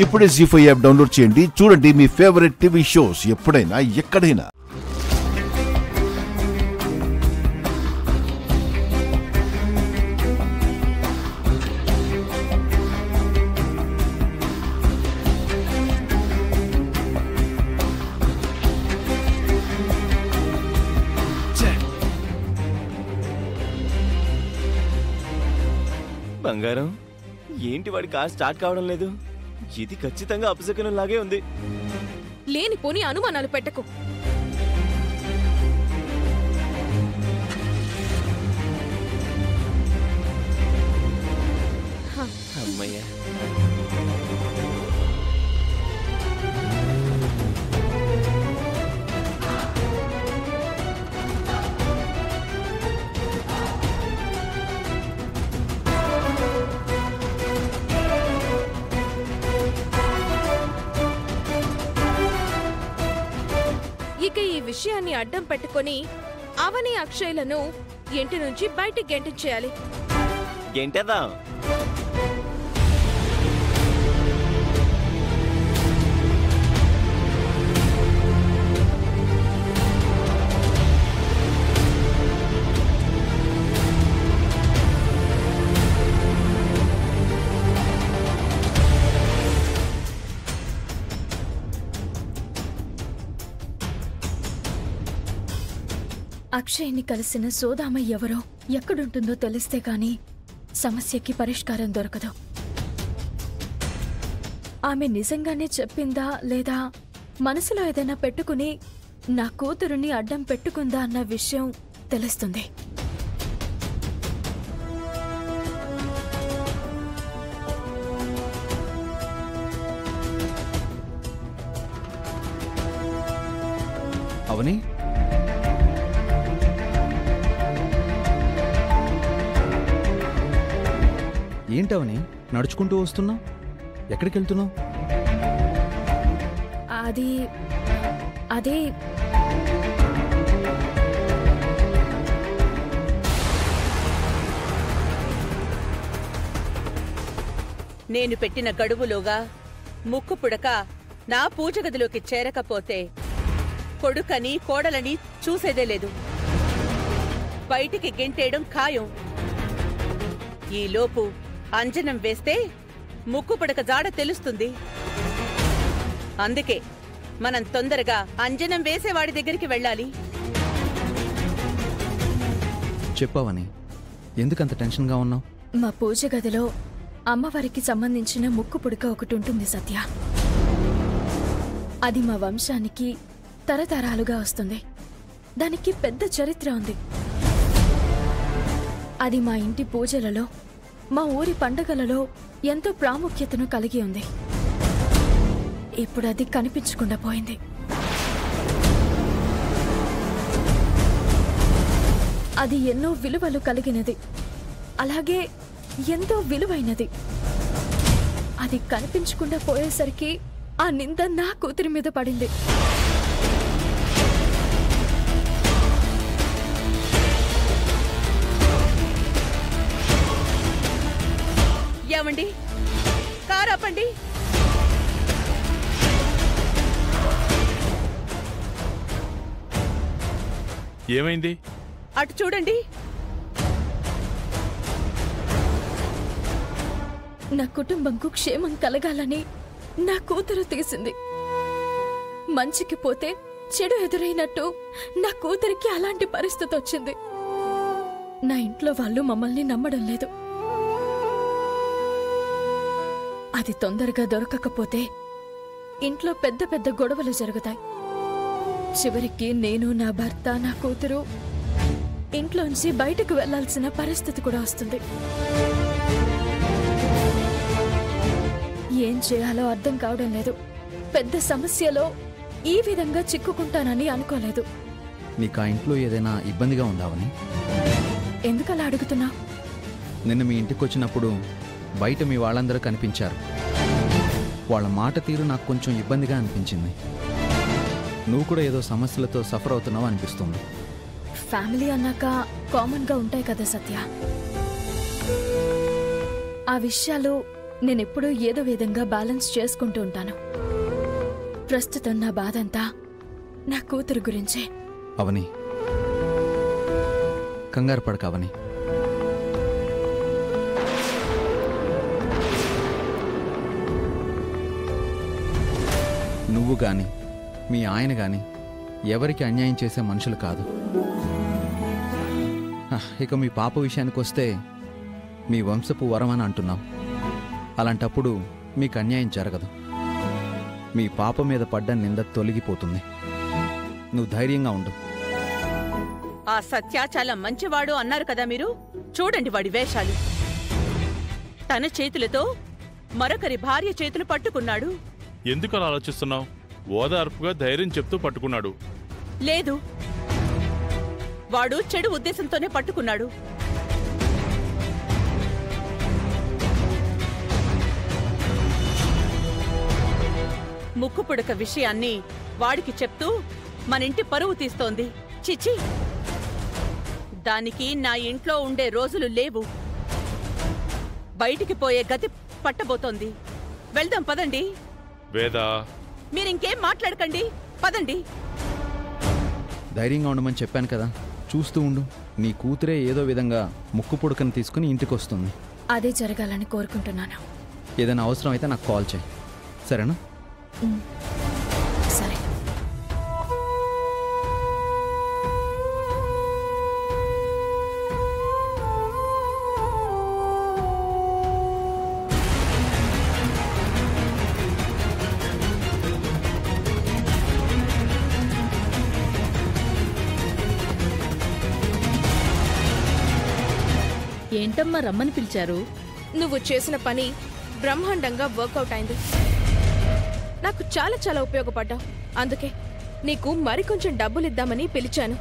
ఇప్పుడే జీ5 app download చేయండి. చూడండి మీ ఫేవరెట్ టీవీ షోస్ ఎప్పుడైనా ఎక్కడైనా. బంగారం, ఏంటి వాడి కార్ స్టార్ట్ కావడం లేదు? ఇది ఖచ్చితంగా అపశకునం లాగే ఉంది. లేనిపోని అనుమానాలు పెట్టకు. అమ్మయ్య, ఇక ఈ విషయాన్ని అడ్డం పెట్టుకుని అవని అక్షయ్లను ఇంటి నుంచి బయటికి గెంటించేయాలి. గెంటేద్దాం. అక్షయ్ని కలిసిన సోదామ ఎవరో ఎక్కడుంటుందో తెలిస్తే గాని సమస్యకి పరిష్కారం దొరకదు. ఆమె నిజంగానే చెప్పిందా లేదా మనసులో ఏదైనా పెట్టుకుని నా కూతురుని అడ్డం పెట్టుకుందా అన్న విషయం తెలుస్తుంది. అవని, ఏంటవని నడుచుకుంటూ వస్తున్నావు? ఎక్కడికి వెళ్తున్నావు? అది నేను పెట్టిన గడువులోగా ముక్కు పుడక నా పూజ గదిలోకి చేరకపోతే కొడుకని కోడలని చూసేదే లేదు. బయటికి గెంటేయడం ఖాయం. ఈలోపు అంజనం వేస్తే ముక్కు పుడక జాడ తెలుస్తుంది. అందుకే మనం తొందరగా అంజనం వేసేవాడి దగ్గరికి వెళ్ళాలి. చెప్పవని, ఎందుకంత టెన్షన్గా ఉన్నావు? మా పూజ గదిలో అమ్మవారికి సంబంధించిన ముక్కు పుడక ఒకటి ఉంటుంది సత్య. అది మా వంశానికి తరతరాలుగా వస్తుంది. దానికి పెద్ద చరిత్ర ఉంది. అది మా ఇంటి పూజలలో, మా ఊరి పండగలలో ఎంతో ప్రాముఖ్యతను కలిగి ఉంది. ఇప్పుడు అది కనిపించకుండా పోయింది. అది ఎన్నో విలువలు కలిగినది, అలాగే ఎంతో విలువైనది. అది కనిపించకుండా పోయేసరికి ఆ నింద నా కూతురి మీద పడింది. ఏమండి, కారాపండి. ఏమైంది? అటు చూడండి. నా కుటుంబంకు క్షేమం కలగాలని నా కూతురు తీసింది. మంచికి పోతే చెడు ఎదురైనట్టు నా కూతురికి అలాంటి పరిస్థితి వచ్చింది. నా ఇంట్లో వాళ్ళు మమ్మల్ని నమ్మడం లేదు. అది తొందరగా దొరకకపోతే ఇంట్లో పెద్ద పెద్ద గొడవలు జరుగుతాయి. చివరికి నేను, నా భర్త, నా కూతురు ఇంట్లోంచి బయటకు వెళ్లాల్సిన పరిస్థితి కూడా వస్తుంది. ఏం చేయాలో అర్థం కావడం లేదు. పెద్ద సమస్యలో ఈ విధంగా చిక్కుకుంటానని అనుకోలేదు. నీకు ఆ ఇంట్లో ఏదైనా ఇబ్బందిగా ఉందావని? ఎందుకలా అడుగుతున్నా? నిన్న మీ ఇంటికి వచ్చినప్పుడు బయట మీ వాళ్ళందరూ కనిపించారు. వాళ్ళ మాట తీరు నాకు కొంచెం ఇబ్బందిగా అనిపించింది. నువ్వు కూడా ఏదో సమస్యలతో సఫర్ అవుతున్నావు అనిపిస్తుంది. ఫ్యామిలీ అన్నాక కామన్గా ఉంటాయి కదా సత్య. ఆ విషయాలు నేనెప్పుడూ ఏదో విధంగా బ్యాలెన్స్ చేసుకుంటూ ఉంటాను. ప్రస్తుతం నా బాధంతా నా కూతురు గురించే. అవని, కంగారు పడక అవని. నువ్వు గాని మీ ఆయన గాని ఎవరికి అన్యాయం చేసే మనుషులు కాదు. ఇక మీ పాప విషయానికి వస్తే మీ వంశపు వరం అని అంటున్నావు. అలాంటప్పుడు మీకు అన్యాయం జరగదు. మీ పాప మీద పడ్డ నింద తొలగిపోతుంది. నువ్వు ధైర్యంగా ఉండు. ఆ సత్య చాలా మంచివాడు అన్నారు కదా మీరు. చూడండి వాడి వేషాలు. తన చేతులతో మరొకరి భార్య చేతులు పట్టుకున్నాడు. ఎందుకు అలా ఆలోచిస్తున్నావు? ఓదార్పుగా ధైర్యం చెప్తూ పట్టుకున్నాడు. లేదు, వాడు చెడు ఉద్దేశంతోనే పట్టుకున్నాడు. ముక్కు పుడక విషయాన్ని వాడికి చెప్తూ మనింటి పరువు తీస్తోంది. చిచి, దానికి నా ఇంట్లో ఉండే రోజులు లేవు. బయటికి పోయే గతి పట్టబోతోంది. వెళ్దాం పదండి. వేదా, మీరింకేం మాట్లాడకండి, పదండి. ధైర్యంగా ఉండమని చెప్పాను కదా. చూస్తూ ఉండు. నీ కూతురే ఏదో విధంగా ముక్కు పుడకను తీసుకుని ఇంటికి వస్తుంది. అదే జరగాలని కోరుకుంటున్నాను. ఏదైనా అవసరం అయితే నాకు కాల్ చేయి, సరేనా? సరే. ఏంటమ్మా రమ్మని పిలిచారు? నువ్వు చేసిన పని బ్రహ్మాండంగా వర్కౌట్ అయింది. నాకు చాలా చాలా ఉపయోగపడ్డావు. అందుకే నీకు మరికొంచెం డబ్బులిద్దామని పిలిచాను.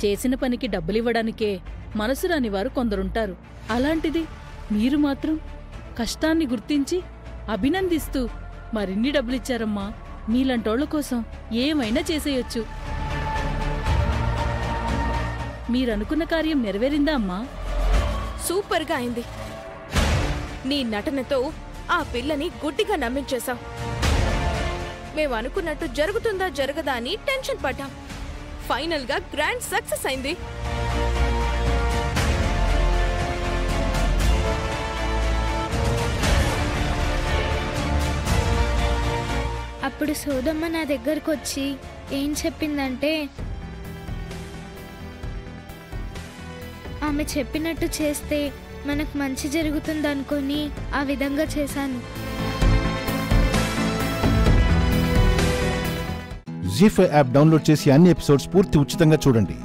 చేసిన పనికి డబ్బులివ్వడానికే మనసు రాని వారు కొందరుంటారు. అలాంటిది మీరు మాత్రం కష్టాన్ని గుర్తించి అభినందిస్తూ మరిన్ని డబ్బులిచ్చారమ్మా. మీలాంటోళ్ల కోసం ఏమైనా చేసేయొచ్చు. మీరనుకున్న కార్యం నెరవేరిందా అమ్మా? సూపర్గా అయింది. నీ నటనతో ఆ పిల్లని గుడ్డిగా నమ్మించేశావు. మేమనుకున్నట్టు జరుగుతుందా జరగదా అని టెన్షన్ పడ్డాం. ఫైనల్ గా గ్రాండ్ సక్సెస్ అయింది. అప్పుడు సోదమ్మ నా దగ్గరకు వచ్చి ఏం చెప్పిందంటే, ఆమె చెప్పినట్టు చేస్తే మనకు మంచి జరుగుతుందనుకొని ఆ విధంగా చేశాను. జీ5 యాప్ డౌన్లోడ్ చేసి అన్ని ఎపిసోడ్స్ పూర్తి ఉచితంగా చూడండి.